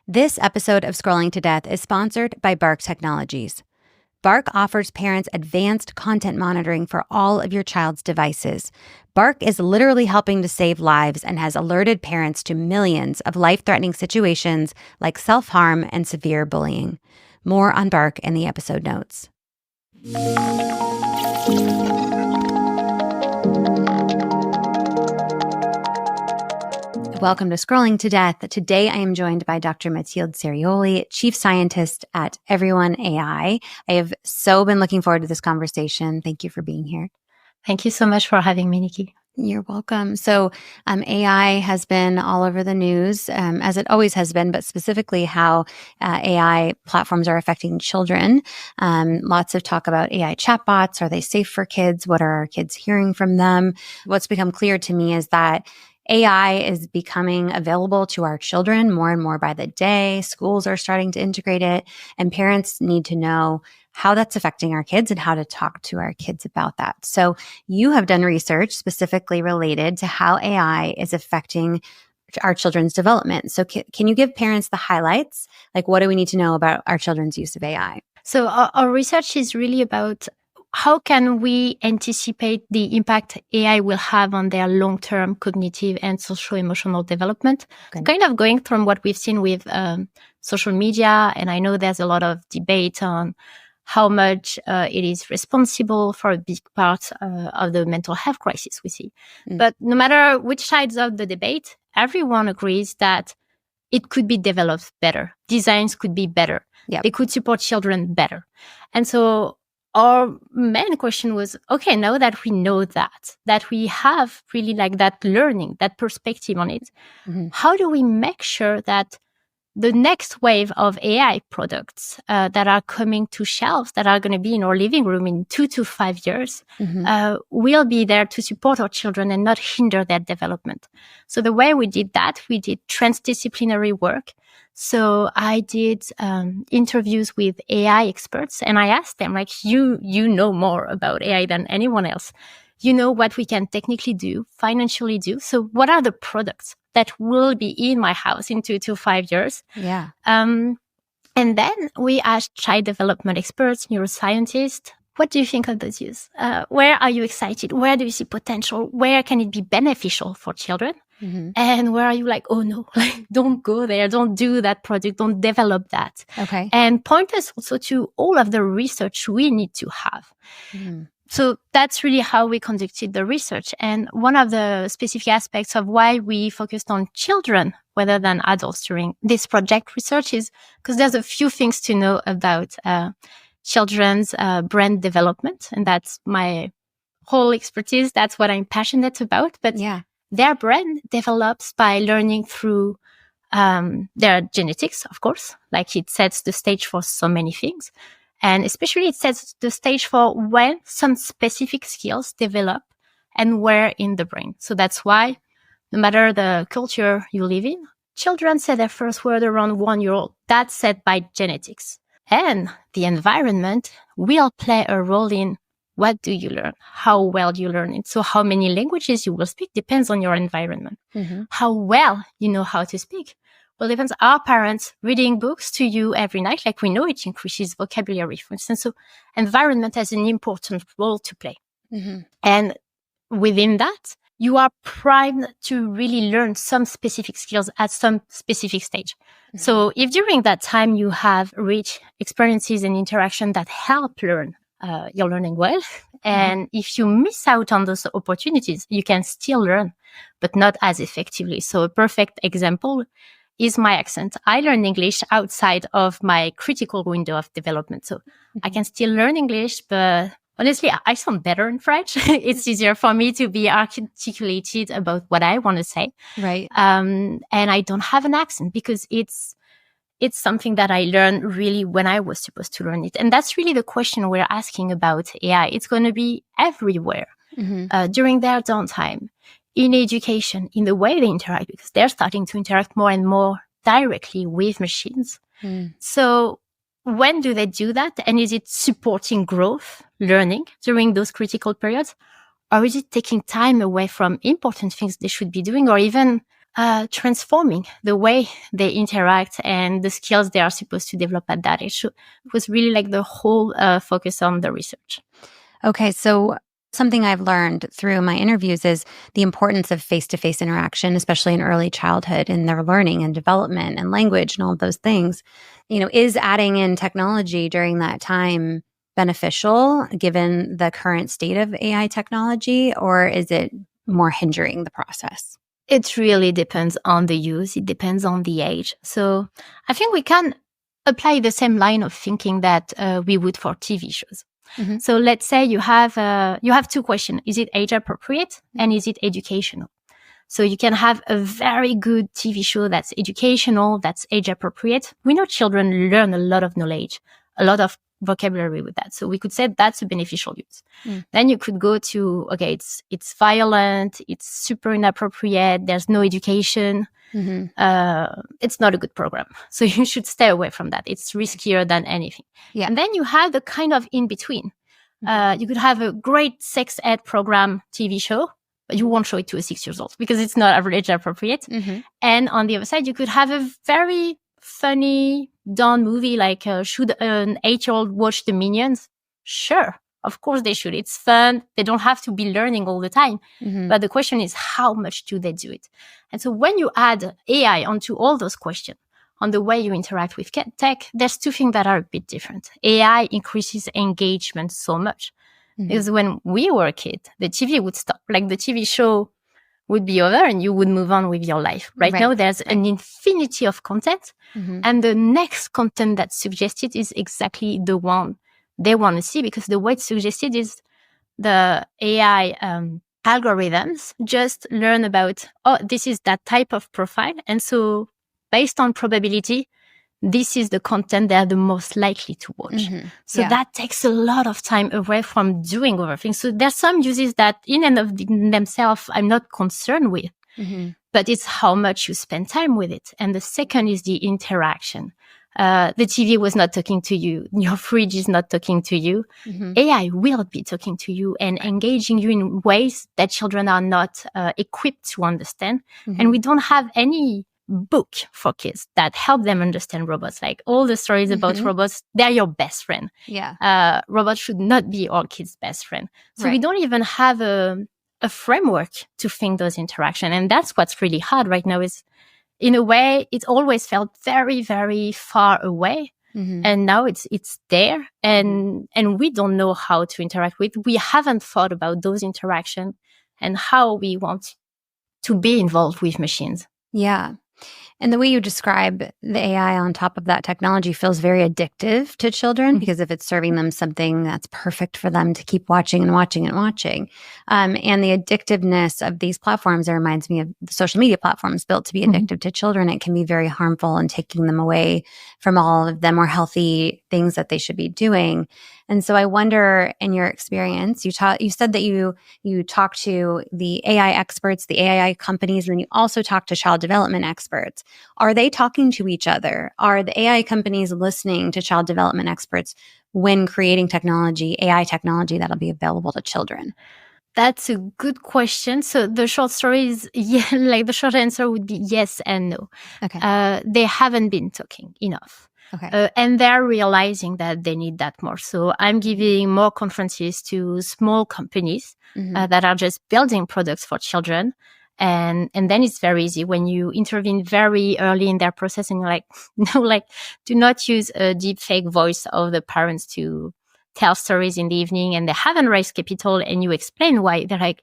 This episode of Scrolling to Death is sponsored by Bark Technologies. Bark offers parents advanced content monitoring for all of your child's devices. Bark is literally helping to save lives and has alerted parents to millions of life-threatening situations like self-harm and severe bullying. More on Bark in the episode notes. Welcome to Scrolling to Death. Today I am joined by Dr. Mathilde Cerioli, Chief Scientist at everyone.AI. I have so been looking forward to this conversation. Thank you for being here. Thank you so much for having me, Nikki. You're welcome. So AI has been all over the news, as it always has been, but specifically how AI platforms are affecting children. Lots of talk about AI chatbots. Are they safe for kids? What are our kids hearing from them? What's become clear to me is that AI is becoming available to our children more and more by the day. Schools are starting to integrate it, and parents need to know how that's affecting our kids and how to talk to our kids about that. So you have done research specifically related to how AI is affecting our children's development. So can you give parents the highlights? Like, what do we need to know about our children's use of AI? So our research is really about how can we anticipate the impact AI will have on their long-term cognitive and social-emotional development? Okay. Kind of going from what we've seen with social media, and I know there's a lot of debate on how much it is responsible for a big part of the mental health crisis we see. But no matter which sides of the debate, everyone agrees that it could be developed better. Designs could be better. Yep. They could support children better. And so our main question was, okay, now that we know that we have really like that learning, that perspective on it, how do we make sure that the next wave of AI products that are coming to shelves, that are going to be in our living room in 2 to 5 years, will be there to support our children and not hinder their development? So the way we did that, we did transdisciplinary work. So I did interviews with AI experts, and I asked them, like, you know more about AI than anyone else. You know what we can technically do, financially do. So what are the products that will be in my house in 2 to 5 years? Yeah. And then we asked child development experts, neuroscientists, what do you think of those use? Where are you excited? Where do you see potential? Where can it be beneficial for children? And where are you like, oh no, like, don't go there, don't do that project, don't develop that. Okay. And point us also to all of the research we need to have. So that's really how we conducted the research. And one of the specific aspects of why we focused on children rather than adults during this project research is because there's a few things to know about children's brain development. And that's my whole expertise. That's what I'm passionate about. But yeah, their brain develops by learning through their genetics, of course. Like, it sets the stage for so many things. And especially it sets the stage for when some specific skills develop and where in the brain. So that's why no matter the culture you live in, children say their first word around 1 year old. That's set by genetics. And the environment will play a role in what do you learn, how well you learn it. So how many languages you will speak depends on your environment. How well you know how to speak. Well, depends. Our parents reading books to you every night, like, we know it increases vocabulary, for instance. So environment has an important role to play. And within that, you are primed to really learn some specific skills at some specific stage. So if during that time you have rich experiences and interaction that help learn, you're learning well. And if you miss out on those opportunities, you can still learn, but not as effectively. So a perfect example is my accent. I learned English outside of my critical window of development. So I can still learn English, but honestly, I sound better in French. It's easier for me to be articulated about what I want to say. Right. And I don't have an accent because it's something that I learned really when I was supposed to learn it. And that's really the question we're asking about AI. It's going to be everywhere during their downtime, in education, in the way they interact, because they're starting to interact more and more directly with machines. So when do they do that? And is it supporting growth, learning during those critical periods? Or is it taking time away from important things they should be doing, or even transforming the way they interact and the skills they are supposed to develop at that age. So it was really like the whole focus on the research. Okay, so something I've learned through my interviews is the importance of face-to-face interaction, especially in early childhood in their learning and development and language and all of those things. Is adding in technology during that time beneficial given the current state of AI technology, or is it more hindering the process? It really depends on the use. It depends on the age. So I think we can apply the same line of thinking that we would for TV shows. Mm-hmm. So let's say you have 2 questions. Is it age appropriate and is it educational? So you can have a very good TV show that's educational, that's age appropriate. We know children learn a lot of knowledge, a lot of vocabulary with that. So we could say that's a beneficial use. Then you could go to, okay, it's violent, it's super inappropriate, there's no education. It's not a good program. So you should stay away from that. It's riskier than anything. Yeah. And then you have the kind of in between. You could have a great sex ed program TV show, but you won't show it to a 6-year-old because it's not age appropriate. And on the other side, you could have a very funny, dumb movie like should an 8-year-old watch the Minions? Sure. Of course they should. It's fun. They don't have to be learning all the time. But the question is, how much do they do it? And so when you add AI onto all those questions on the way you interact with tech, there's 2 things that are a bit different. AI increases engagement so much. Because when we were a kid, the TV would stop. Like the TV show would be over and you would move on with your life. Right now, there's an infinity of content. And the next content that's suggested is exactly the one they want to see, because the way it's suggested is the AI algorithms just learn about, this is that type of profile. And so based on probability, this is the content they're the most likely to watch. So that takes a lot of time away from doing other things. So there's some uses that in and of themselves, I'm not concerned with, but it's how much you spend time with it. And the second is the interaction. The TV was not talking to you. Your fridge is not talking to you. AI will be talking to you and engaging you in ways that children are not equipped to understand. And we don't have any book for kids that help them understand robots. Like all the stories about robots, they're your best friend. Robots should not be our kids' best friend. So we don't even have a framework to think those interactions. And that's what's really hard right now is, in a way, it always felt very, very far away. And now it's there. And we don't know how to interact with. We haven't thought about those interactions and how we want to be involved with machines. Yeah. And the way you describe the AI on top of that technology feels very addictive to children, because if it's serving them something that's perfect for them to keep watching and watching and watching. And the addictiveness of these platforms, it reminds me of the social media platforms built to be addictive to children. It can be very harmful and taking them away from all of the more healthy things that they should be doing. And so I wonder, in your experience, you said that you talk to the AI experts, the AI companies, and you also talk to child development experts. Are they talking to each other? Are the AI companies listening to child development experts when creating technology, AI technology that'll be available to children? That's a good question. So the short story is, the short answer would be yes and no. Okay. They haven't been talking enough. Okay. And they're realizing that they need that more. So I'm giving more conferences to small companies that are just building products for children. And then it's very easy when you intervene very early in their process and you're like, no, do not use a deep fake voice of the parents to tell stories in the evening and they haven't raised capital, and you explain why. They're like,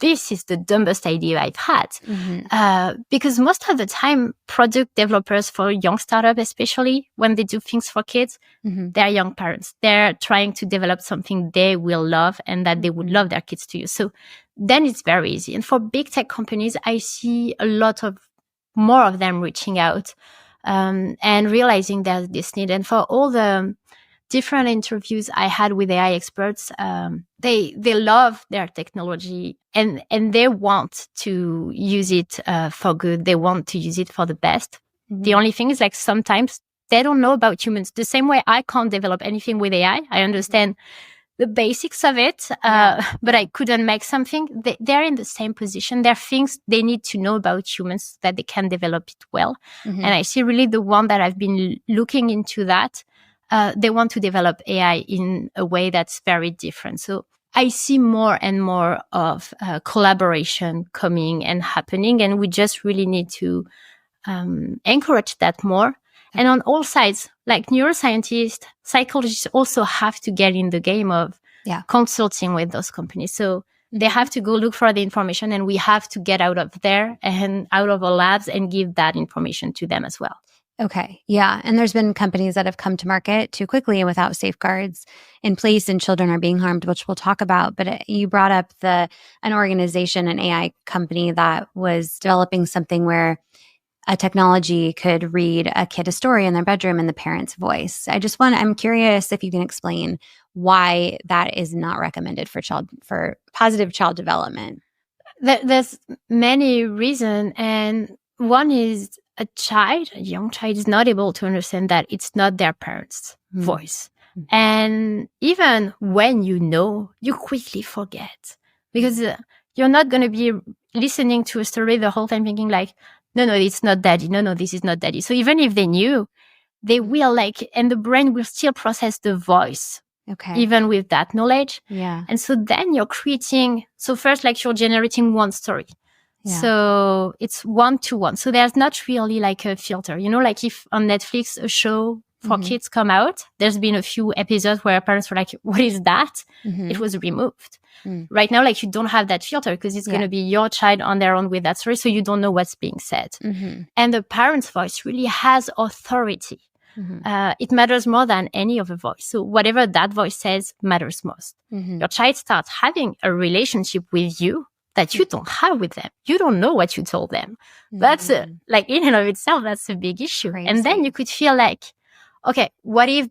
this is the dumbest idea I've had. Because most of the time, product developers for young startups, especially when they do things for kids, they're young parents. They're trying to develop something they will love and that they would love their kids to use. So then it's very easy. And for big tech companies, I see a lot of more of them reaching out and realizing there's this need. And for all the different interviews I had with AI experts, they love their technology and they want to use it for good. They want to use it for the best. The only thing is, sometimes they don't know about humans. The same way I can't develop anything with AI. I understand the basics of it, but I couldn't make something. They're in the same position. There are things they need to know about humans so that they can develop it well. Mm-hmm. And I see really the one that I've been looking into that, they want to develop AI in a way that's very different. So I see more and more of collaboration coming and happening, and we just really need to encourage that more. Okay. And on all sides, like neuroscientists, psychologists also have to get in the game of consulting with those companies. So they have to go look for the information, and we have to get out of there and out of our labs and give that information to them as well. Okay. Yeah. And there's been companies that have come to market too quickly and without safeguards in place, and children are being harmed, which we'll talk about. But you brought up an organization, an AI company that was developing something where a technology could read a kid a story in their bedroom in the parent's voice. I'm curious if you can explain why that is not recommended for positive child development. There's many reasons. And one is a young child is not able to understand that it's not their parents' voice. Mm-hmm. And even when you quickly forget, because you're not going to be listening to a story the whole time thinking like, no, it's not daddy. No, this is not daddy. So even if they knew, they will and the brain will still process the voice. Okay. Even with that knowledge. Yeah. And so then you're first you're generating one story. Yeah. So it's 1-to-1. So there's not really like a filter, like if on Netflix a show for kids come out, there's been a few episodes where parents were like, what is that? Mm-hmm. It was removed. Right now, you don't have that filter because it's going to be your child on their own with that story. So you don't know what's being said. Mm-hmm. And the parent's voice really has authority. Mm-hmm. It matters more than any other voice. So whatever that voice says matters most. Mm-hmm. Your child starts having a relationship with you that you don't have with them. You don't know what you told them. Mm-hmm. That's in and of itself, that's a big issue. Crazy. And then you could feel like, okay, what if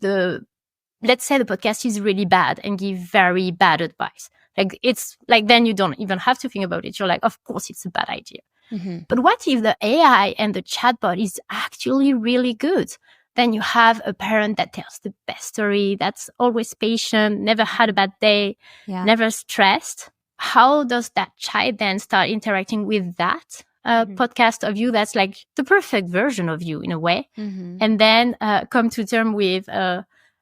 let's say the podcast is really bad and give very bad advice? Then you don't even have to think about it. You're like, of course it's a bad idea. Mm-hmm. But what if the AI and the chatbot is actually really good? Then you have a parent that tells the best story, that's always patient, never had a bad day, never stressed. How does that child then start interacting with that podcast of you that's the perfect version of you in a way? Mm-hmm. And then come to terms with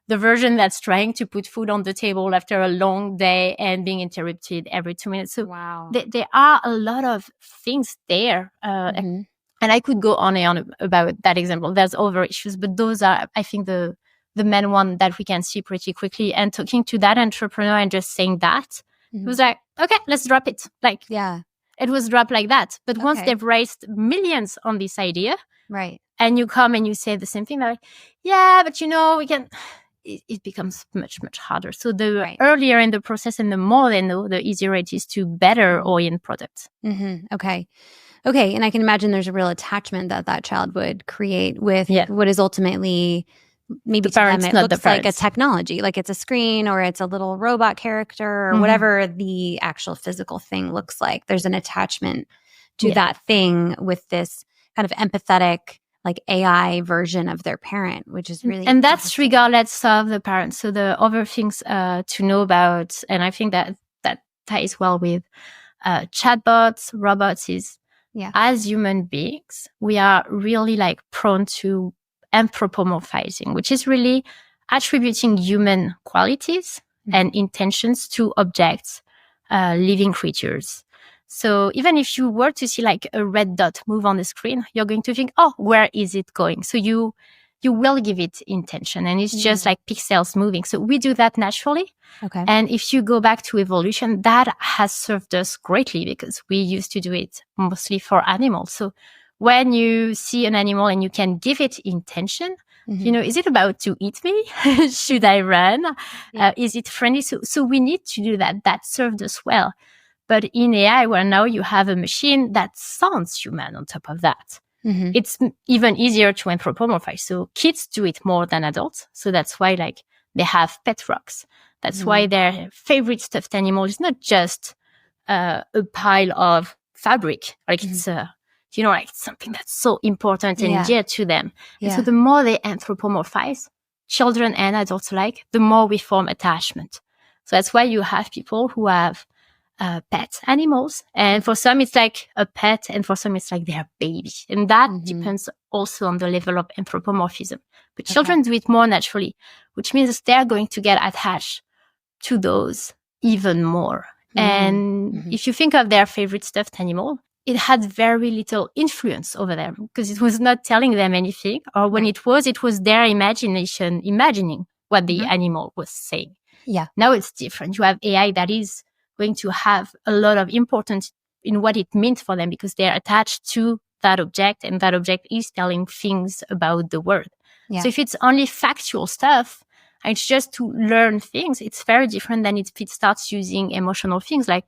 the version that's trying to put food on the table after a long day and being interrupted every 2 minutes. So there are a lot of things there. And I could go on and on about that example. There's other issues, but those are, I think, the main one that we can see pretty quickly. And talking to that entrepreneur and just saying that, it was like, okay, let's drop it. It was dropped like that. But once they've raised millions on this idea, right, and you come and you say the same thing, they're like, yeah, but we can... It becomes much, much harder. So the earlier in the process and the more they know, the easier it is to better orient products. Mm-hmm. Okay. And I can imagine there's a real attachment that child would create with what is ultimately maybe to them it looks like a technology, like it's a screen or it's a little robot character or whatever the actual physical thing looks like. There's an attachment to that thing with this kind of empathetic AI version of their parent, which is really and that's regardless of the parent. So the other things to know about, and I think that ties well with chatbots, robots is as human beings, we are really prone to anthropomorphizing, which is really attributing human qualities and intentions to objects, living creatures. So even if you were to see a red dot move on the screen, you're going to think, oh, where is it going? So you will give it intention, and it's just like pixels moving. So we do that naturally. Okay. And if you go back to evolution, that has served us greatly because we used to do it mostly for animals. So when you see an animal and you can give it intention, is it about to eat me? Should I run? Is it friendly? So we need to do that. That served us well. But in AI, where now you have a machine that sounds human on top of that, it's even easier to anthropomorphize. So kids do it more than adults. So that's why they have pet rocks. That's why their favorite stuffed animal is not just a pile of fabric. It's something that's so important and dear to them. Yeah. And so the more they anthropomorphize, children and adults the more we form attachment. So that's why you have people who have pet animals. And for some, it's like a pet. And for some, it's like their baby. And that depends also on the level of anthropomorphism. But children do it more naturally, which means they're going to get attached to those even more. And if you think of their favorite stuffed animal, it had very little influence over them because it was not telling them anything. Or when it was their imagination imagining what the animal was saying. Yeah. Now it's different. You have AI that is going to have a lot of importance in what it means for them because they're attached to that object and that object is telling things about the world. Yeah. So if it's only factual stuff, and it's just to learn things, it's very different than if it starts using emotional things like,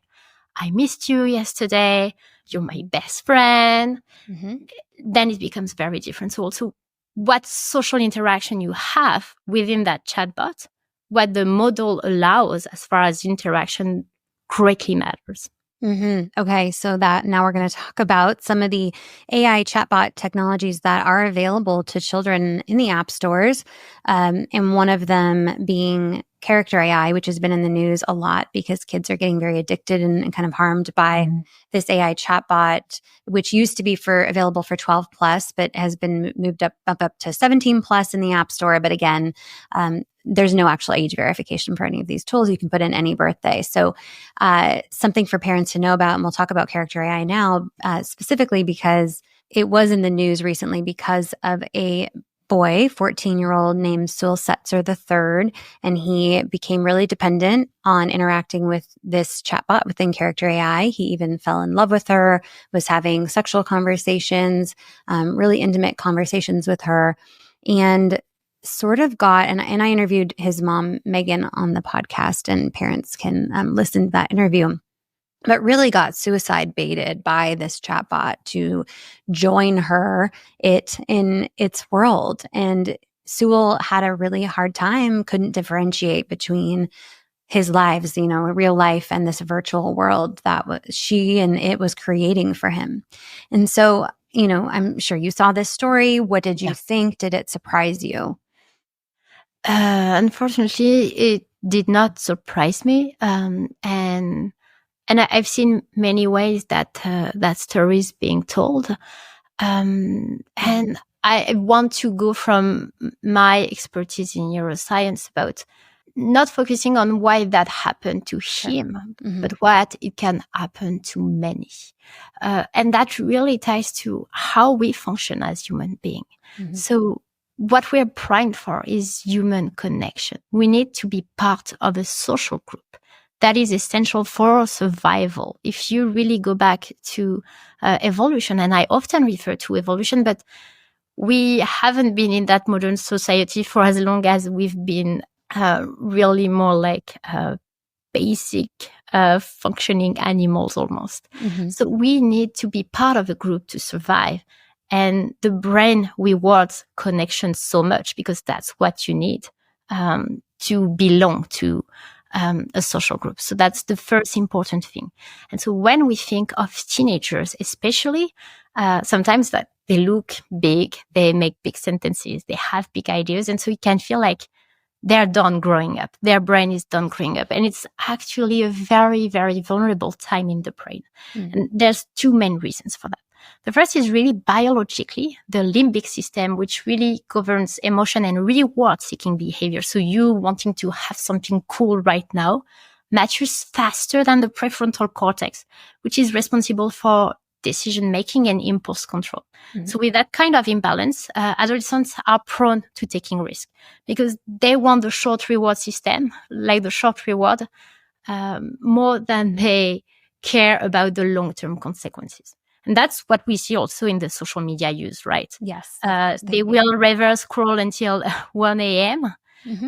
I missed you yesterday, you're my best friend. Then it becomes very different. So also what social interaction you have within that chatbot, what the model allows as far as interaction greatly matters. Okay, so that now we're going to talk about some of the AI chatbot technologies that are available to children in the app stores, and one of them being Character AI, which has been in the news a lot because kids are getting very addicted and kind of harmed by this AI chatbot, which used to be available for 12 plus, but has been moved up to 17 plus in the app store. But again, there's no actual age verification for any of these tools. You can put in any birthday. So something for parents to know about, and we'll talk about Character AI now, specifically because it was in the news recently because of a boy, 14-year-old named Sewell Setzer III, and he became really dependent on interacting with this chatbot within Character AI. He even fell in love with her, was having sexual conversations, really intimate conversations with her, and sort of got, and I interviewed his mom, Megan, on the podcast, and parents can listen to that interview, but really got suicide baited by this chatbot to join it in its world. And Sewell had a really hard time, couldn't differentiate between his lives, real life and this virtual world that she and it was creating for him. And so, I'm sure you saw this story. What did you think? Did it surprise you? Unfortunately, it did not surprise me. And I've seen many ways that that story is being told. And I want to go from my expertise in neuroscience about not focusing on why that happened to him, but what it can happen to many. And that really ties to how we function as human beings. So what we're primed for is human connection. We need to be part of a social group. That is essential for survival. If you really go back to evolution, and I often refer to evolution, but we haven't been in that modern society for as long as we've been really more like basic functioning animals almost. So we need to be part of a group to survive. And the brain rewards connection so much because that's what you need to belong to a social group. So that's the first important thing. And so when we think of teenagers, especially, sometimes that they look big, they make big sentences, they have big ideas. And so it can feel like they're done growing up. Their brain is done growing up. And it's actually a very, very vulnerable time in the brain. And there's two main reasons for that. The first is really biologically, the limbic system, which really governs emotion and reward-seeking behavior. So you wanting to have something cool right now matures faster than the prefrontal cortex, which is responsible for decision-making and impulse control. So with that kind of imbalance, adolescents are prone to taking risk because they want the short reward system, like the short reward, more than they care about the long-term consequences. And that's what we see also in the social media use, right? Yes. They will reverse scroll until 1 a.m.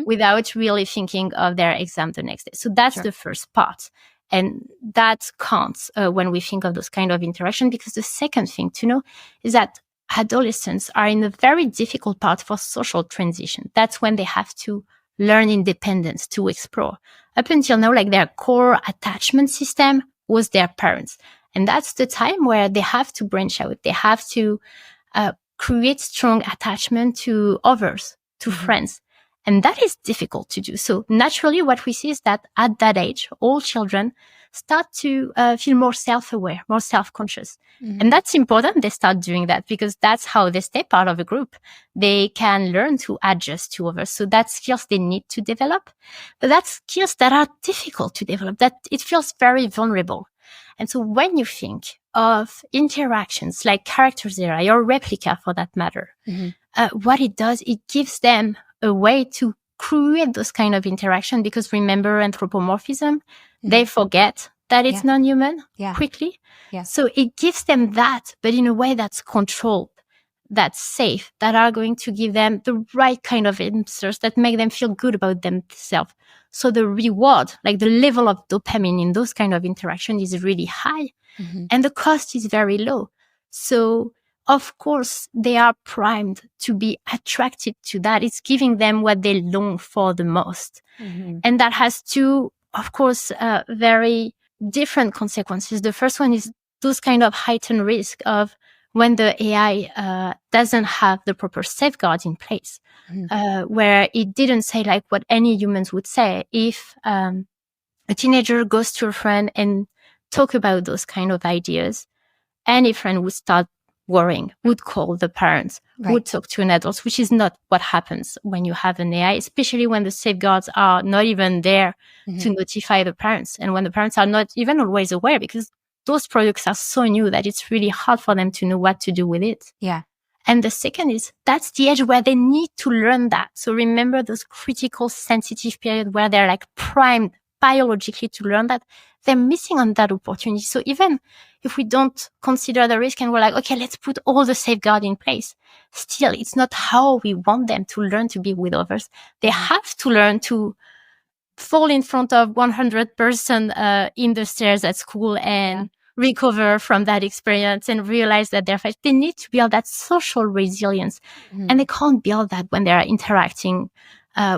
Without really thinking of their exam the next day. So that's the first part. And that counts when we think of those kind of interaction, because the second thing to know is that adolescents are in a very difficult part for social transition. That's when they have to learn independence, to explore. Up until now, like their core attachment system was their parents. And that's the time where they have to branch out. They have to create strong attachment to others, to friends. And that is difficult to do. So naturally, what we see is that at that age, all children start to feel more self-aware, more self-conscious. Mm-hmm. And that's important. They start doing that because that's how they stay part of a group. They can learn to adjust to others. So that's skills they need to develop. But that's skills that are difficult to develop, that it feels very vulnerable. And so when you think of interactions like characters AI or replica for that matter, what it does, it gives them a way to create those kind of interaction, because remember anthropomorphism, they forget that it's non-human quickly. Yeah. So it gives them that, but in a way that's controlled, that's safe, that are going to give them the right kind of answers that make them feel good about themselves. So the reward, like the level of dopamine in those kind of interaction is really high, and the cost is very low. So of course, they are primed to be attracted to that. It's giving them what they long for the most. And that has two, of course, very different consequences. The first one is those kind of heightened risk of when the AI doesn't have the proper safeguards in place, where it didn't say like what any humans would say if a teenager goes to a friend and talk about those kind of ideas. Any friend would start worrying, would call the parents, would talk to an adult, which is not what happens when you have an AI, especially when the safeguards are not even there to notify the parents. And when the parents are not even always aware, because those products are so new that it's really hard for them to know what to do with it. Yeah. And the second is that's the age where they need to learn that. So remember those critical sensitive period where they're like primed biologically to learn that. They're missing on that opportunity. So even if we don't consider the risk and we're like, okay, let's put all the safeguard in place, still, it's not how we want them to learn to be with others. They have to learn to fall in front of 100 person in the stairs at school and recover from that experience and realize that they need to build that social resilience. And they can't build that when they're interacting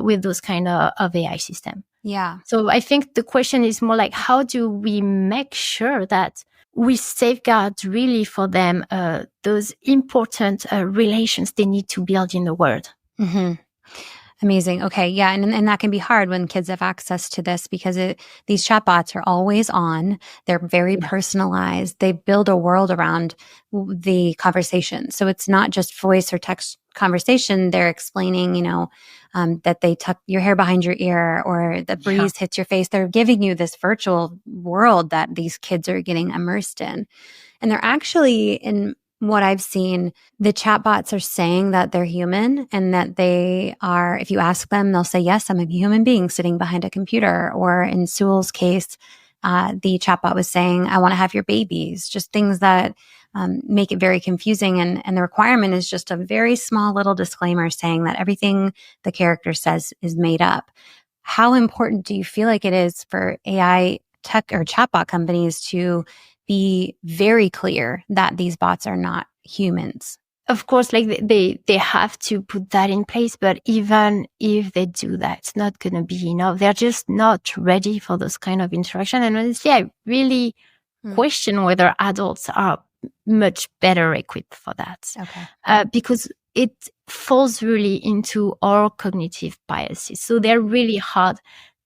with those kind of AI system. Yeah. So I think the question is more like, how do we make sure that we safeguard really for them those important relations they need to build in the world? Amazing. Okay. Yeah. And that can be hard when kids have access to this, because these chatbots are always on. They're very personalized. They build a world around the conversation. So it's not just voice or text conversation. They're explaining, that they tuck your hair behind your ear or the breeze hits your face. They're giving you this virtual world that these kids are getting immersed in. And they're actually, in what I've seen, the chatbots are saying that they're human and that they are, if you ask them, they'll say, yes, I'm a human being sitting behind a computer. Or in Sewell's case, the chatbot was saying, I want to have your babies, just things that make it very confusing. And the requirement is just a very small little disclaimer saying that everything the character says is made up. How important do you feel like it is for AI tech or chatbot companies to be very clear that these bots are not humans? Of course, like they have to put that in place, but even if they do that, it's not going to be enough. They're just not ready for those kind of interaction. And honestly, I really question whether adults are much better equipped for that. Okay. Because it falls really into our cognitive biases. So they're really hard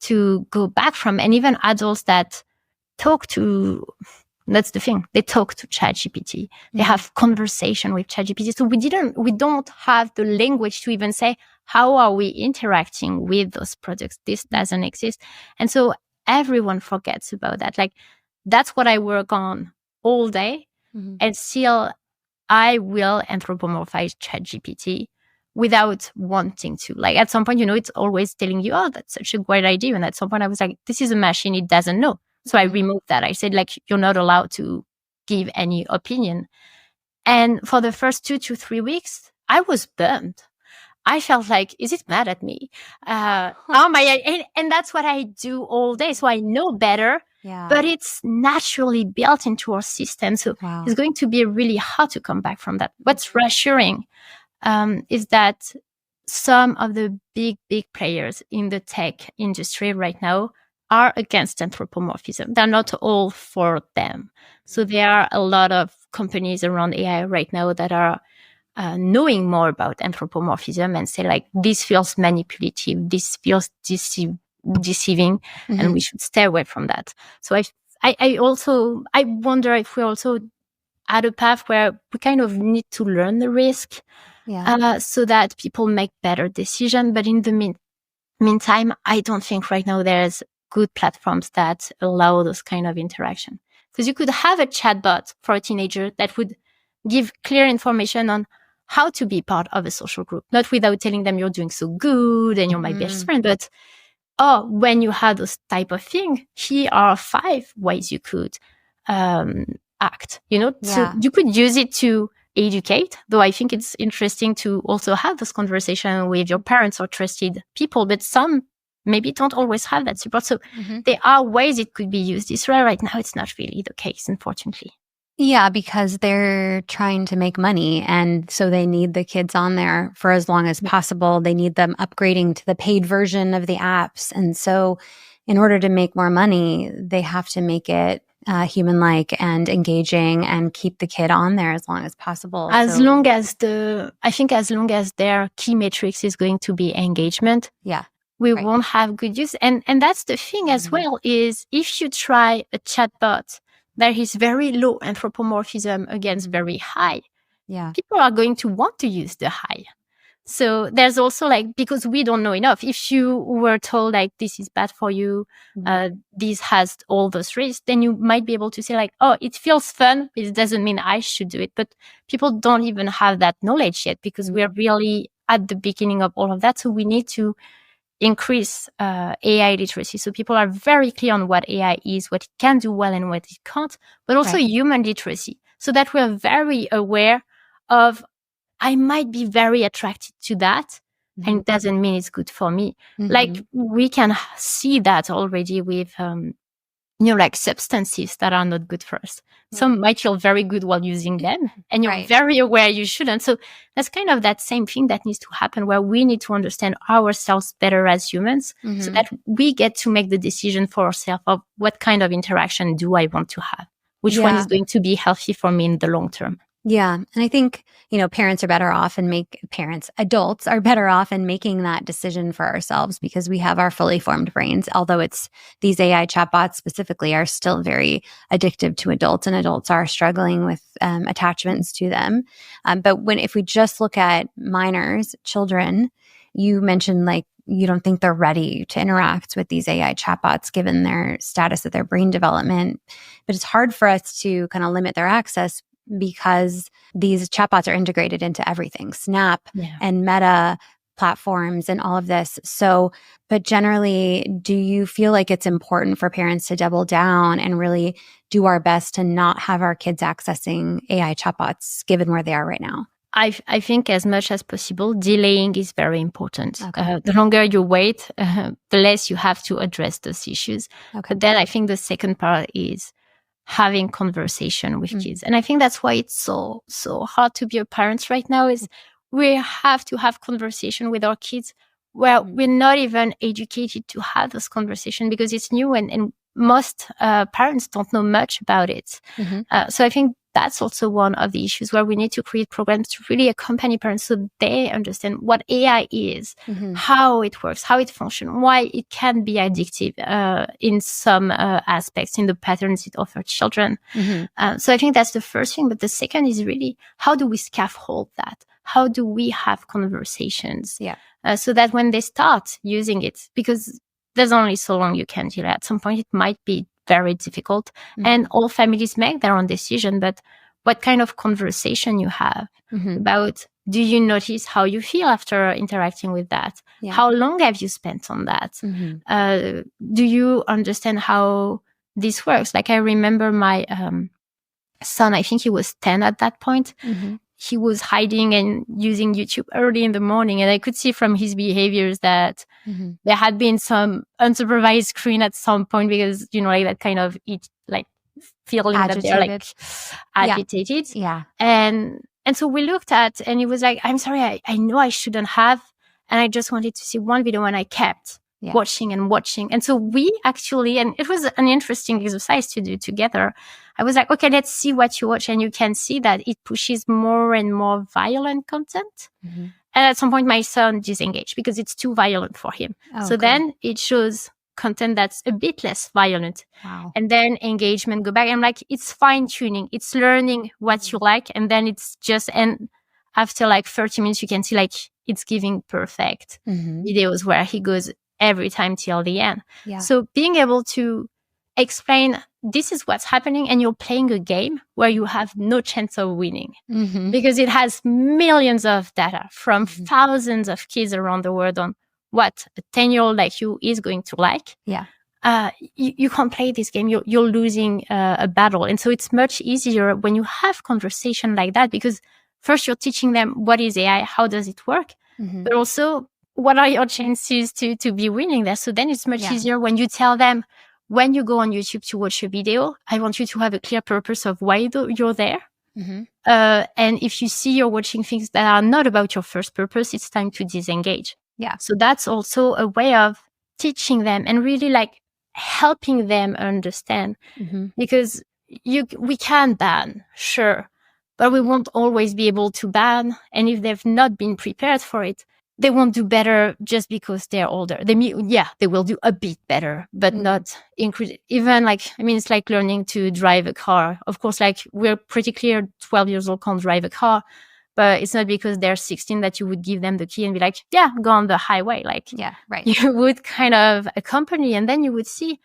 to go back from. And even adults that talk to, that's the thing, they talk to ChatGPT. They have conversation with ChatGPT. So we don't have the language to even say, how are we interacting with those products? This doesn't exist. And so everyone forgets about that. Like, that's what I work on all day. And still I will anthropomorphize ChatGPT without wanting to. Like, at some point, it's always telling you, oh, that's such a great idea. And at some point I was like, this is a machine, it doesn't know. So I removed that. I said, like, you're not allowed to give any opinion. And for the first 2 to 3 weeks, I was bummed. I felt like, is it mad at me? Oh my, and that's what I do all day. So I know better, but it's naturally built into our system. So it's going to be really hard to come back from that. What's reassuring is that some of the big players in the tech industry right now are against anthropomorphism. They're not all for them. So there are a lot of companies around AI right now that are knowing more about anthropomorphism and say like, this feels manipulative, this feels deceiving, and we should stay away from that. So I wonder if we're also at a path where we kind of need to learn the risk, so that people make better decisions. But in the meantime, I don't think right now there's good platforms that allow those kind of interaction. Because you could have a chatbot for a teenager that would give clear information on how to be part of a social group, not without telling them you're doing so good and you're my best friend, but when you have those type of thing, here are 5 ways you could act, So you could use it to educate, though I think it's interesting to also have this conversation with your parents or trusted people, but some maybe don't always have that support. So there are ways it could be used. Israel right now, it's not really the case, unfortunately. Yeah, because they're trying to make money, and so they need the kids on there for as long as possible. They need them upgrading to the paid version of the apps. And so in order to make more money, they have to make it human-like and engaging and keep the kid on there as long as possible. As long as their key metrics is going to be engagement, we won't have good use. And that's the thing as well, is if you try a chatbot that is very low anthropomorphism against very high, people are going to want to use the high. So there's also like, because we don't know enough, if you were told like, this is bad for you, this has all those risks, then you might be able to say like, oh, it feels fun, but it doesn't mean I should do it. But people don't even have that knowledge yet, because we're really at the beginning of all of that. So we need to increase AI literacy. So people are very clear on what AI is, what it can do well and what it can't, but also human literacy, so that we're very aware of, I might be very attracted to that, and it doesn't mean it's good for me. Like we can see that already with, like substances that are not good for us. Some might feel very good while using them, and you're very aware you shouldn't. So that's kind of that same thing that needs to happen, where we need to understand ourselves better as humans, so that we get to make the decision for ourselves of what kind of interaction do I want to have, which one is going to be healthy for me in the long term. Yeah. And I think, adults are better off in making that decision for ourselves, because we have our fully formed brains, although these AI chatbots specifically are still very addictive to adults, and adults are struggling with attachments to them. But if we just look at minors, children, you mentioned like, you don't think they're ready to interact with these AI chatbots given their status of their brain development. But it's hard for us to kind of limit their access, because these chatbots are integrated into everything, Snap and Meta platforms and all of this. So, but generally, do you feel like it's important for parents to double down and really do our best to not have our kids accessing AI chatbots given where they are right now? I think as much as possible, delaying is very important. The longer you wait, the less you have to address those issues. But then I think the second part is having conversation with kids. And I think that's why it's so hard to be a parent right now, is we have to have conversation with our kids where we're not even educated to have this conversation, because it's new and most parents don't know much about it. So I think that's also one of the issues where we need to create programs to really accompany parents so they understand what AI is, how it works, how it functions, why it can be addictive in some aspects, in the patterns it offers children. So I think that's the first thing. But the second is really, how do we scaffold that? How do we have conversations so that when they start using it, because there's only so long you can delay. At some point, it might be very difficult, and all families make their own decision. But what kind of conversation you have about, do you notice how you feel after interacting with that? How long have you spent on that? Do you understand how this works? Like, I remember my son, I think he was 10 at that point. He was hiding and using YouTube early in the morning. And I could see from his behaviors that there had been some unsupervised screen at some point, because, like that kind of feeling agitated. That they're like agitated. And so we looked at, and he was like, I'm sorry, I know I shouldn't have. And I just wanted to see one video, and I kept. watching and watching. And so we actually, and it was an interesting exercise to do together. I was like, okay, let's see what you watch. And you can see that it pushes more and more violent content. Mm-hmm. And at some point, my son disengaged because it's too violent for him. So then it shows content that's a bit less violent. Wow. And then engagement go back. I'm like, it's fine tuning. It's learning what you like. And then it's just, and after like 30 minutes, you can see like it's giving perfect videos where he goes every time till the end. Yeah. So being able to explain this is what's happening and you're playing a game where you have no chance of winning because it has millions of data from thousands of kids around the world on what a 10-year-old like you is going to like. Yeah. You can't play this game. You're losing a battle. And so it's much easier when you have conversation like that because first you're teaching them what is AI, how does it work, but also what are your chances to be winning there. So then it's much easier when you tell them, when you go on YouTube to watch a video, I want you to have a clear purpose of why you're there. And if you see you're watching things that are not about your first purpose, it's time to disengage. Yeah. So that's also a way of teaching them and really like helping them understand because we can ban, sure, but we won't always be able to ban. And if they've not been prepared for it, they won't do better just because they're older. They will do a bit better, but not increase. Even like, I mean, it's like learning to drive a car. Of course, like we're pretty clear 12 years old can't drive a car, but it's not because they're 16 that you would give them the key and be like, yeah, go on the highway. Like, yeah, right. You would kind of accompany and then you would see,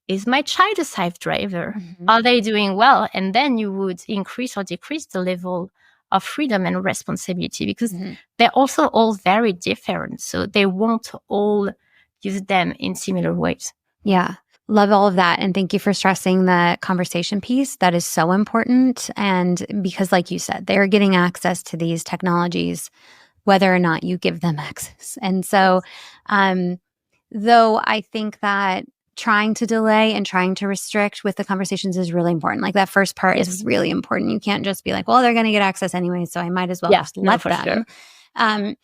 is my child a safe driver? Are they doing well? And then you would increase or decrease the level of freedom and responsibility because they're also all very different. So they won't all use them in similar ways. Yeah. Love all of that. And thank you for stressing the conversation piece. That is so important. And because like you said, they're getting access to these technologies, whether or not you give them access. And so, though I think that trying to delay and trying to restrict with the conversations is really important. Like that first part is really important. You can't just be like, well, they're going to get access anyway, so I might as well just let them. Sure.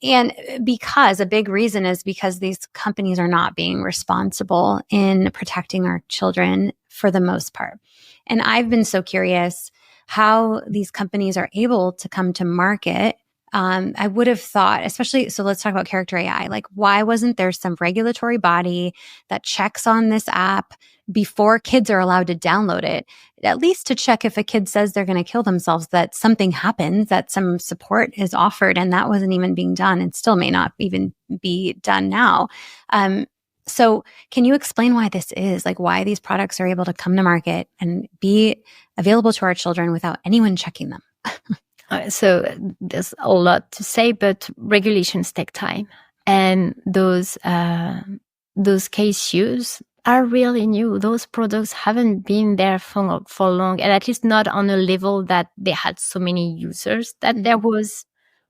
And because a big reason is because these companies are not being responsible in protecting our children for the most part. And I've been so curious how these companies are able to come to market. I would have thought, especially, so let's talk about character AI. Like, why wasn't there some regulatory body that checks on this app before kids are allowed to download it? At least to check if a kid says they're going to kill themselves, that something happens, that some support is offered, and that wasn't even being done and still may not even be done now. So can you explain why this is? Like, why these products are able to come to market and be available to our children without anyone checking them? So there's a lot to say, but regulations take time. And those case use are really new. Those products haven't been there for long, and at least not on a level that they had so many users that there was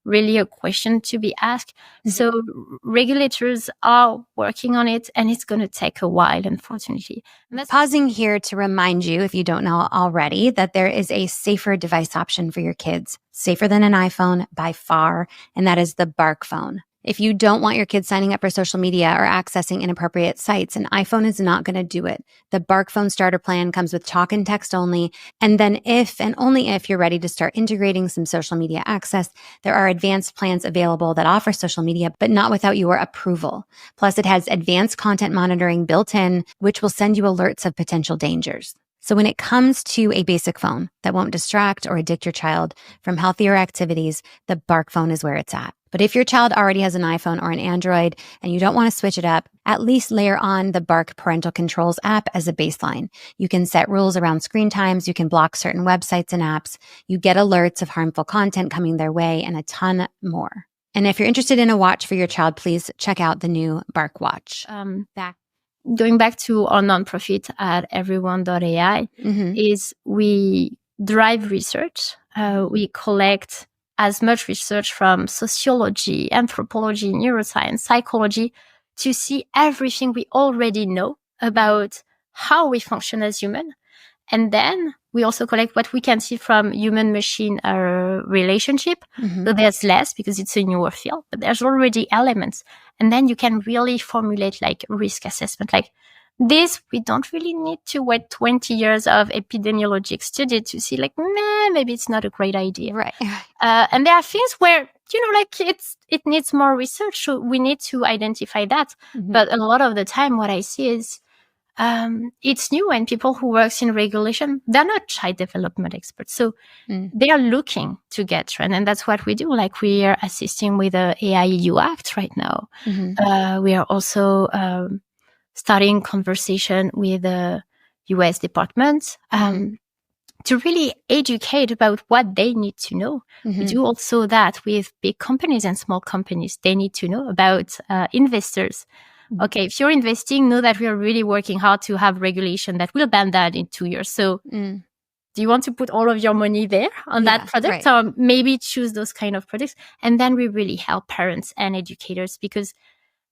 really a question to be asked. So regulators are working on it, and it's going to take a while, unfortunately. Pausing here to remind you, if you don't know already, that there is a safer device option for your kids, safer than an iPhone by far, and that is the Bark phone. If you don't want your kids signing up for social media or accessing inappropriate sites, an iPhone is not going to do it. The Bark phone starter plan comes with talk and text only. And then if and only if you're ready to start integrating some social media access, there are advanced plans available that offer social media, but not without your approval. Plus, it has advanced content monitoring built in, which will send you alerts of potential dangers. So when it comes to a basic phone that won't distract or addict your child from healthier activities, the Bark phone is where it's at. But if your child already has an iPhone or an Android and you don't want to switch it up, at least layer on the Bark Parental Controls app as a baseline. You can set rules around screen times. You can block certain websites and apps. You get alerts of harmful content coming their way and a ton more. And if you're interested in a watch for your child, please check out the new Bark watch. Going back to our nonprofit at everyone.AI, is we drive research. We collect as much research from sociology, anthropology, neuroscience, psychology to see everything we already know about how we function as humans. And then we also collect what we can see from human-machine relationship. So there's less because it's a newer field, but there's already elements. And then you can really formulate like risk assessment. Like this, we don't really need to wait 20 years of epidemiologic study to see like, maybe it's not a great idea. Right. And there are things where, like it needs more research. So we need to identify that. But a lot of the time, what I see is, it's new, and people who works in regulation, they're not child development experts. So they are looking to get trained. And that's what we do. Like we are assisting with the AI EU Act right now. We are also starting conversation with the US department to really educate about what they need to know. We do also that with big companies and small companies. They need to know about investors. Okay, if you're investing, know that we are really working hard to have regulation that will ban that in 2 years. So do you want to put all of your money there on that product, or maybe choose those kind of products? And then we really help parents and educators, because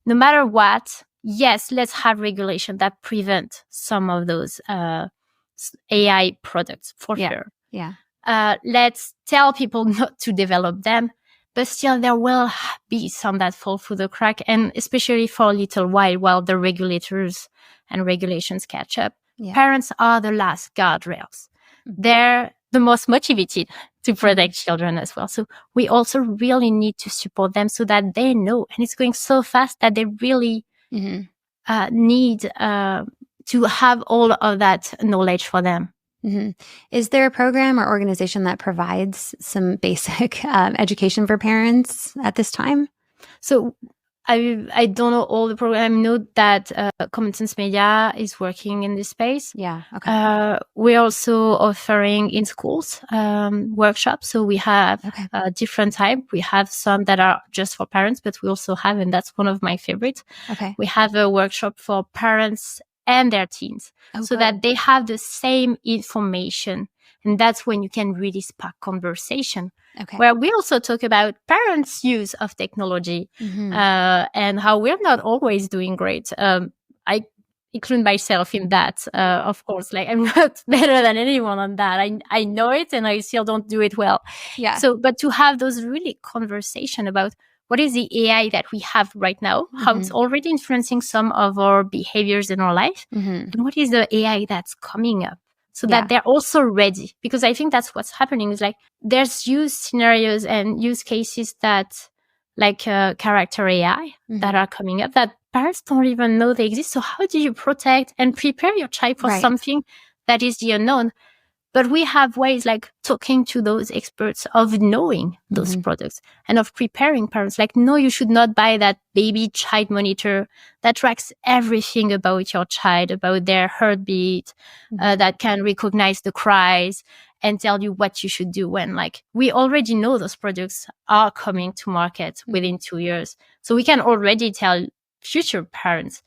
no matter what, yes, let's have regulation that prevent some of those AI products for sure. Yeah. Let's tell people not to develop them. But still, there will be some that fall through the crack, and especially for a little while the regulators and regulations catch up. Parents are the last guardrails. They're the most motivated to protect children as well. So we also really need to support them so that they know. And it's going so fast that they really need to have all of that knowledge for them. Is there a program or organization that provides some basic education for parents at this time? So I don't know all the program. I know that Common Sense Media is working in this space. Yeah. Okay. We're also offering in schools workshops. So we have different type. We have some that are just for parents, but we also have, and that's one of my favorites. Okay. We have a workshop for parents and their teens, so that they have the same information. And that's when you can really spark conversation. Where we also talk about parents' use of technology and how we're not always doing great. I include myself in that, of course. Like I'm not better than anyone on that. I know it, and I still don't do it well. Yeah. So, but to have those really conversation about what is the AI that we have right now, how it's already influencing some of our behaviors in our life, and what is the AI that's coming up, so that they're also ready. Because I think that's what's happening is like there's use scenarios and use cases that like character AI that are coming up that parents don't even know they exist. So how do you protect and prepare your child for something that is the unknown? But we have ways like talking to those experts of knowing those products and of preparing parents. Like, no, you should not buy that baby child monitor that tracks everything about your child, about their heartbeat, that can recognize the cries and tell you what you should do when. Like, we already know those products are coming to market within 2 years. So we can already tell future parents,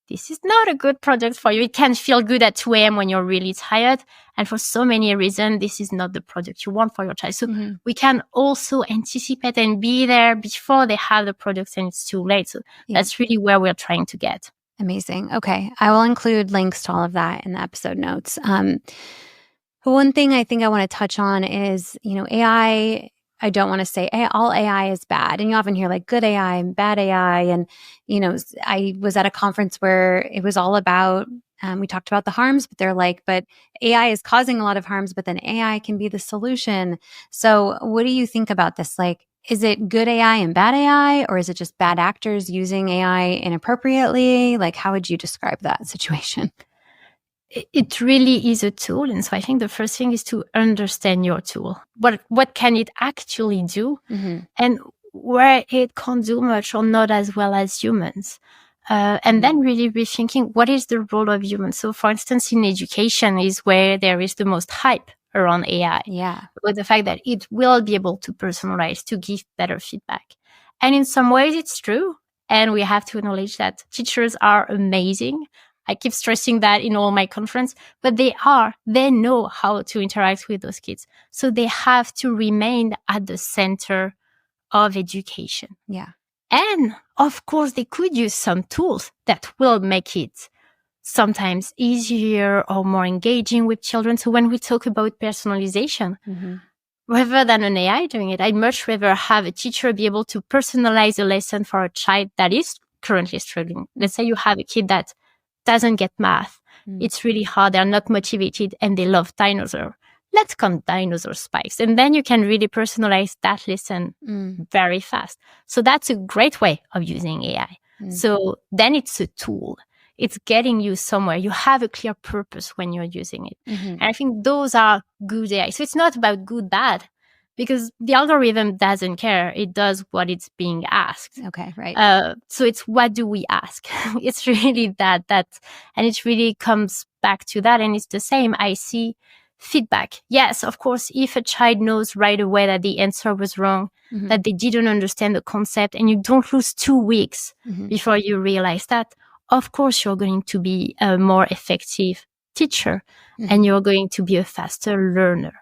this is not a good product for you. It can feel good at 2 a.m. when you're really tired. And for so many reasons, this is not the product you want for your child. So we can also anticipate and be there before they have the products and it's too late. So that's really where we're trying to get. Amazing. Okay. I will include links to all of that in the episode notes. One thing I think I want to touch on is, AI. I don't want to say all AI is bad. And you often hear like good AI and bad AI. And, I was at a conference where it was all about, we talked about the harms, but they're like, but AI is causing a lot of harms, but then AI can be the solution. So what do you think about this? Like, is it good AI and bad AI, or is it just bad actors using AI inappropriately? Like, how would you describe that situation? It really is a tool. And so I think the first thing is to understand your tool. What can it actually do? And where it can't do much or not as well as humans. And then really rethinking what is the role of humans. So for instance, in education is where there is the most hype around AI. Yeah. With the fact that it will be able to personalize, to give better feedback. And in some ways it's true. And we have to acknowledge that teachers are amazing. I keep stressing that in all my conference, but they know how to interact with those kids. So they have to remain at the center of education. Yeah. And of course, they could use some tools that will make it sometimes easier or more engaging with children. So when we talk about personalization, rather than an AI doing it, I'd much rather have a teacher be able to personalize a lesson for a child that is currently struggling. Let's say you have a kid that doesn't get math. It's really hard. They're not motivated and they love dinosaurs. Let's come dinosaur spikes. And then you can really personalize that lesson very fast. So that's a great way of using AI. So then it's a tool. It's getting you somewhere. You have a clear purpose when you're using it. And I think those are good AI. So it's not about good, bad, because the algorithm doesn't care. It does what it's being asked. Okay, right. So it's what do we ask? It's really that, and it really comes back to that. And it's the same. I see feedback. Yes, of course, if a child knows right away that the answer was wrong, that they didn't understand the concept, and you don't lose 2 weeks before you realize that, of course, you're going to be a more effective teacher and you're going to be a faster learner.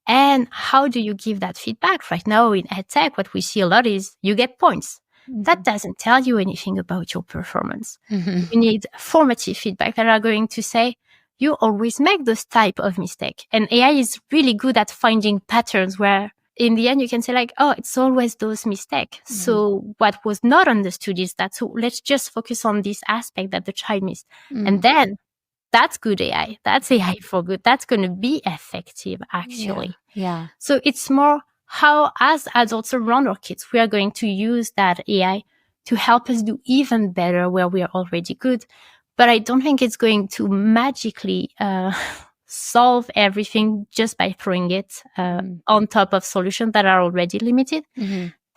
And how do you give that feedback? Right now in EdTech, what we see a lot is you get points. That doesn't tell you anything about your performance. You need formative feedback that are going to say, you always make this type of mistake. And AI is really good at finding patterns where in the end you can say like, oh, it's always those mistakes. So what was not understood is that, so let's just focus on this aspect that the child missed. And then that's good AI. That's AI for good. That's going to be effective, actually. Yeah. So it's more how, as adults around our kids, we are going to use that AI to help us do even better where we are already good. But I don't think it's going to magically solve everything just by throwing it on top of solutions that are already limited.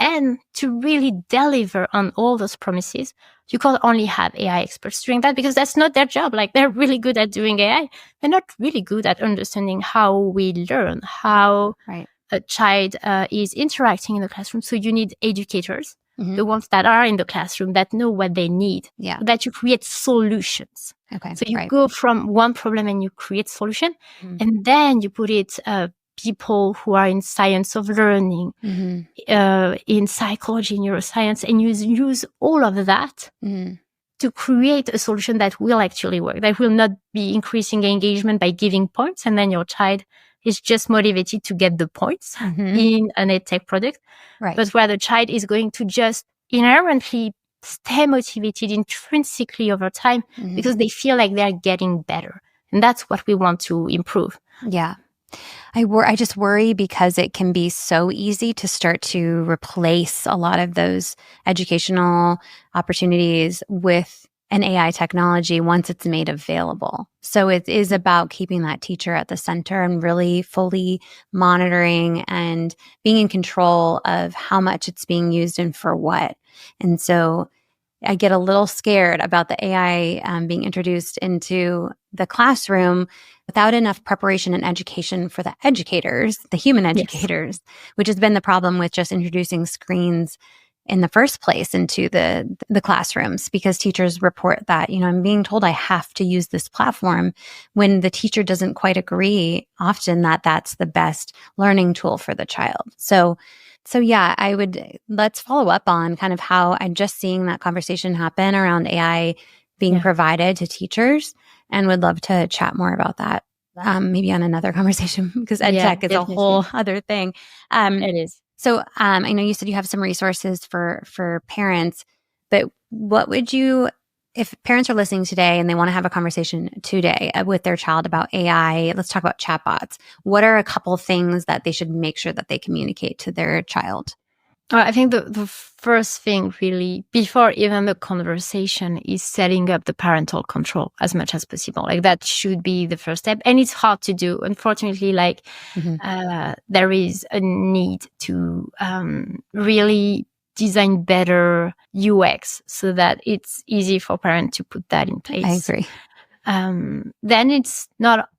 And to really deliver on all those promises, you can't only have AI experts doing that because that's not their job. Like they're really good at doing AI. They're not really good at understanding how we learn, how a child is interacting in the classroom. So you need educators, the ones that are in the classroom that know what they need, so that you create solutions. Okay. So you go from one problem and you create solution, and then you put it people who are in science of learning, in psychology, neuroscience, and use all of that to create a solution that will actually work, that will not be increasing engagement by giving points, and then your child is just motivated to get the points in an EdTech product, but where the child is going to just inherently stay motivated intrinsically over time because they feel like they're getting better. And that's what we want to improve. Yeah. I just worry because it can be so easy to start to replace a lot of those educational opportunities with an AI technology once it's made available. So it is about keeping that teacher at the center and really fully monitoring and being in control of how much it's being used and for what. And so I get a little scared about the AI being introduced into the classroom without enough preparation and education for the educators, the human educators, which has been the problem with just introducing screens in the first place into the classrooms, because teachers report that, I'm being told I have to use this platform when the teacher doesn't quite agree often that that's the best learning tool for the child. So yeah, let's follow up on kind of how I'm just seeing that conversation happen around AI being provided to teachers, and would love to chat more about that. Maybe on another conversation, because EdTech is a whole other thing. It is. So I know you said you have some resources for parents, but what would you, if parents are listening today and they want to have a conversation today with their child about AI, let's talk about chatbots. What are a couple things that they should make sure that they communicate to their child? I think the first thing really, before even the conversation, is setting up the parental control as much as possible. Like that should be the first step. And it's hard to do. Unfortunately, there is a need to really design better UX so that it's easy for parents to put that in place. I agree. Then it's not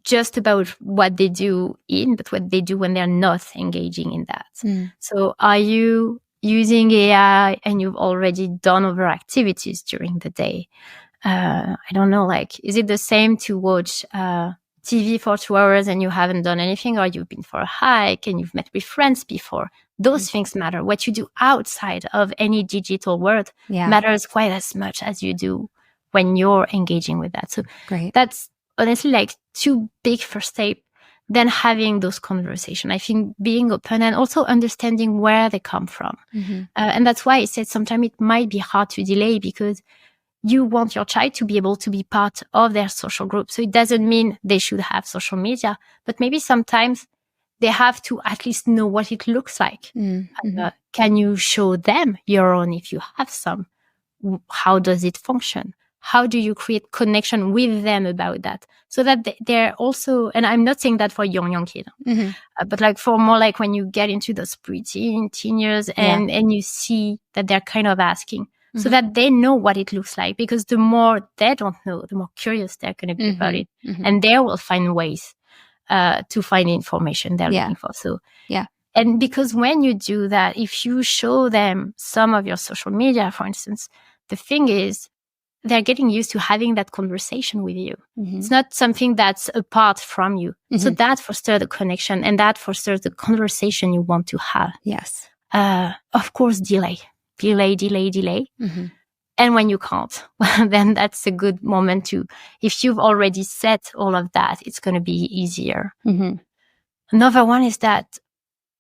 just about what they do but what they do when they're not engaging in that. So are you using AI and you've already done other activities during the day? I don't know, is it the same to watch TV for 2 hours and you haven't done anything, or you've been for a hike and you've met with friends before? Those things matter. What you do outside of any digital world matters quite as much as you do when you're engaging with that. So Great. that's honestly like two big first steps. Then having those conversations, I think being open and also understanding where they come from. And that's why I said sometimes it might be hard to delay, because you want your child to be able to be part of their social group. So it doesn't mean they should have social media, but maybe sometimes they have to at least know what it looks like. Can you show them your own if you have some? How does it function? How do you create connection with them about that? So that they're also, and I'm not saying that for young kids, but like for more like when you get into those preteen, teen years and you see that they're kind of asking, so that they know what it looks like. Because the more they don't know, the more curious they're going to be about it. And they will find ways to find information they're looking for. So, and because when you do that, if you show them some of your social media, for instance, the thing is, they're getting used to having that conversation with you. It's not something that's apart from you. So that fosters the connection, and that fosters the conversation you want to have. Yes. Of course, delay. And when you can't, then that's a good moment to, if you've already set all of that, it's going to be easier. Another one is that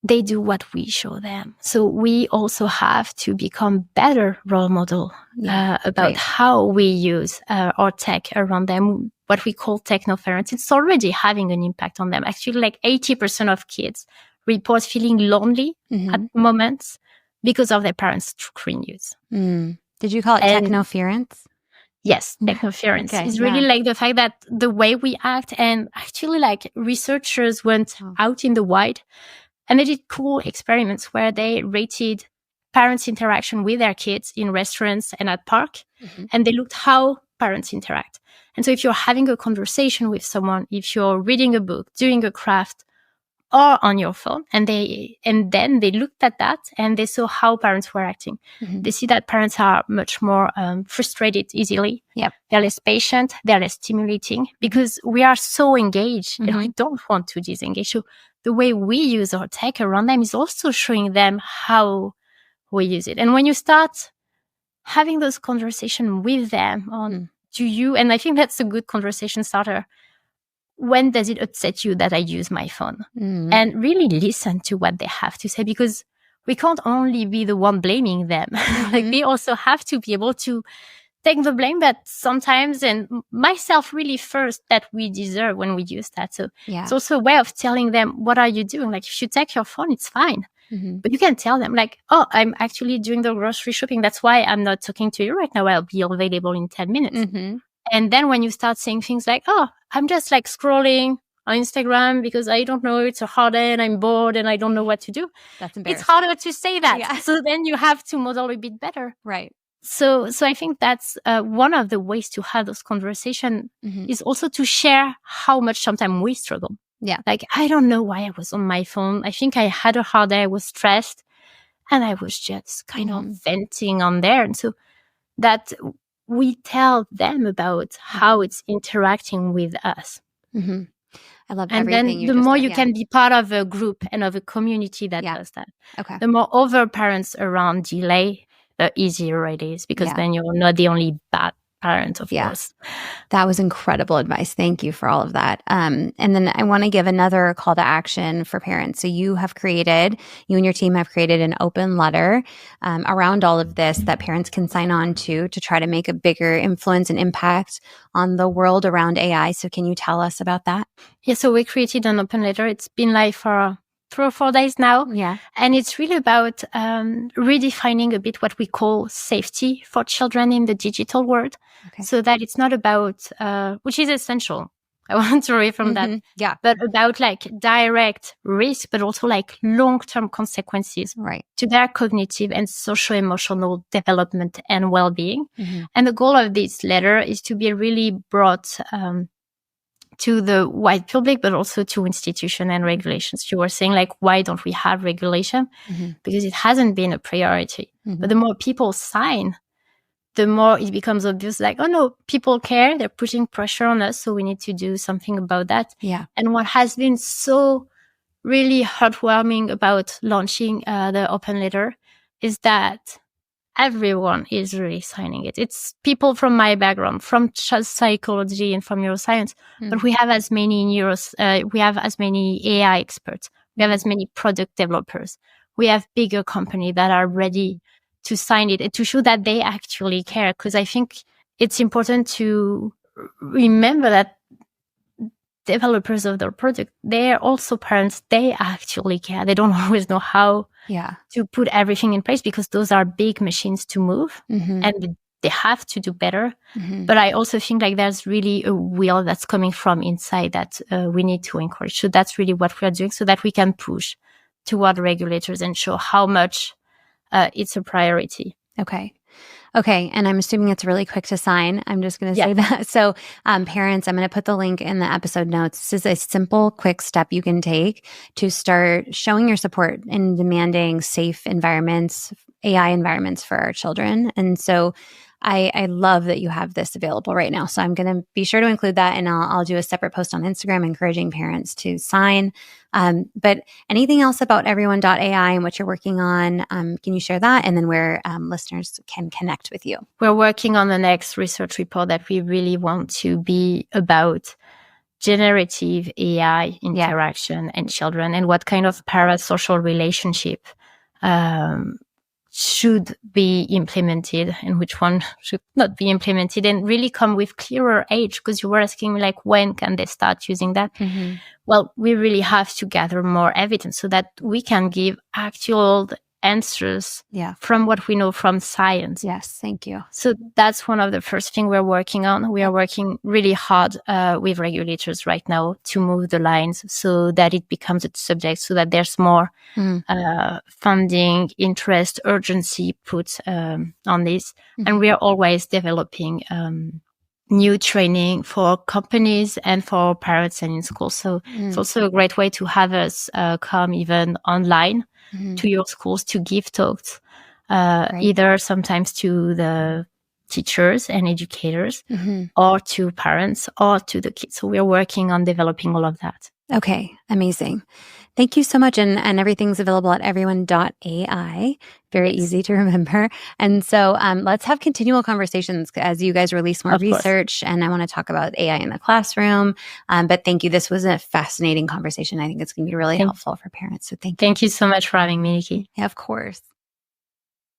they do what we show them. So we also have to become better role model about how we use our tech around them, what we call technoference. It's already having an impact on them. Actually, like 80% of kids report feeling lonely at moments because of their parents' screen use. Did you call it technoference? Yes, technoference. It's really like the fact that the way we act, and actually like researchers went out in the wild and they did cool experiments where they rated parents' interaction with their kids in restaurants and at park, and they looked how parents interact. And so if you're having a conversation with someone, if you're reading a book, doing a craft, or on your phone, and then they looked at that and they saw how parents were acting. They see that parents are much more frustrated easily. They're less patient. They're less stimulating, because we are so engaged and we don't want to disengage. So the way we use our tech around them is also showing them how we use it. And when you start having those conversations with them on, and I think that's a good conversation starter. When does it upset you that I use my phone? And really listen to what they have to say, because we can't only be the one blaming them. Like we also have to be able to take the blame that sometimes, and myself really first, that we deserve when we use that. So it's also a way of telling them, what are you doing? Like if you take your phone, it's fine. But you can tell them like, oh, I'm actually doing the grocery shopping. That's why I'm not talking to you right now. I'll be available in 10 minutes. And then when you start saying things like, oh, I'm just like scrolling on Instagram because I don't know, it's a hard day and I'm bored and I don't know what to do. That's embarrassing. It's harder to say that. So then you have to model a bit better. Right. So I think that's one of the ways to have those conversations is also to share how much sometimes we struggle. Like, I don't know why I was on my phone. I think I had a hard day. I was stressed and I was just kind of venting on there. And so that we tell them about how it's interacting with us. I love and everything then the more you can be part of a group and of a community that does that. The more other parents around delay, the easier it is, because then you're not the only bad parent, of course. That was incredible advice. Thank you for all of that. And then I want to give another call to action for parents. So you and your team have created an open letter around all of this that parents can sign on to try to make a bigger influence and impact on the world around AI. So can you tell us about that? Yeah, so we created an open letter. It's been live for 3 or 4 days now. And it's really about redefining a bit what we call safety for children in the digital world. So that it's not about, which is essential. I want to reaffirm that. But about like direct risk, but also like long-term consequences to their cognitive and social-emotional development and well-being. And the goal of this letter is to be really brought to the wide public, but also to institution and regulations. You were saying like, why don't we have regulation? Because it hasn't been a priority. But the more people sign, the more it becomes obvious, like, oh no, people care. They're putting pressure on us. So we need to do something about that. And what has been so really heartwarming about launching the open letter is that everyone is really signing it. It's people from my background, from psychology and from neuroscience, but we have as many we have as many AI experts. We have as many product developers. We have bigger companies that are ready to sign it and to show that they actually care. Because I think it's important to remember that developers of their product, they're also parents. They actually care. They don't always know how to put everything in place because those are big machines to move and they have to do better. But I also think like there's really a will that's coming from inside that we need to encourage. So that's really what we are doing so that we can push toward regulators and show how much it's a priority. Okay. And I'm assuming it's really quick to sign. I'm just going to say that. So parents, I'm going to put the link in the episode notes. This is a simple, quick step you can take to start showing your support in demanding safe environments, AI environments for our children. And so I love that you have this available right now. So I'm going to be sure to include that, and I'll do a separate post on Instagram encouraging parents to sign. But anything else about everyone.ai and what you're working on, can you share that? And then where listeners can connect with you. We're working on the next research report that we really want to be about generative AI interaction and children, and what kind of parasocial relationship should be implemented and which one should not be implemented, and really come with clearer age, because you were asking me like when can they start using that. Well, we really have to gather more evidence so that we can give actual answers from what we know from science. Yes, thank you. So that's one of the first things we're working on. We are working really hard with regulators right now to move the lines so that it becomes a subject, so that there's more funding, interest, urgency put on this. And we are always developing new training for companies and for parents and in schools. So it's also a great way to have us come even online to your schools to give talks, either sometimes to the teachers and educators or to parents or to the kids. So we're working on developing all of that. Okay, amazing. Thank you so much. And everything's available at everyone.ai. Very easy to remember. And so let's have continual conversations as you guys release more research. And I want to talk about AI in the classroom. But thank you. This was a fascinating conversation. I think it's going to be really helpful for parents. So thank you. Thank you so much for having me, Nikki. Yeah, of course.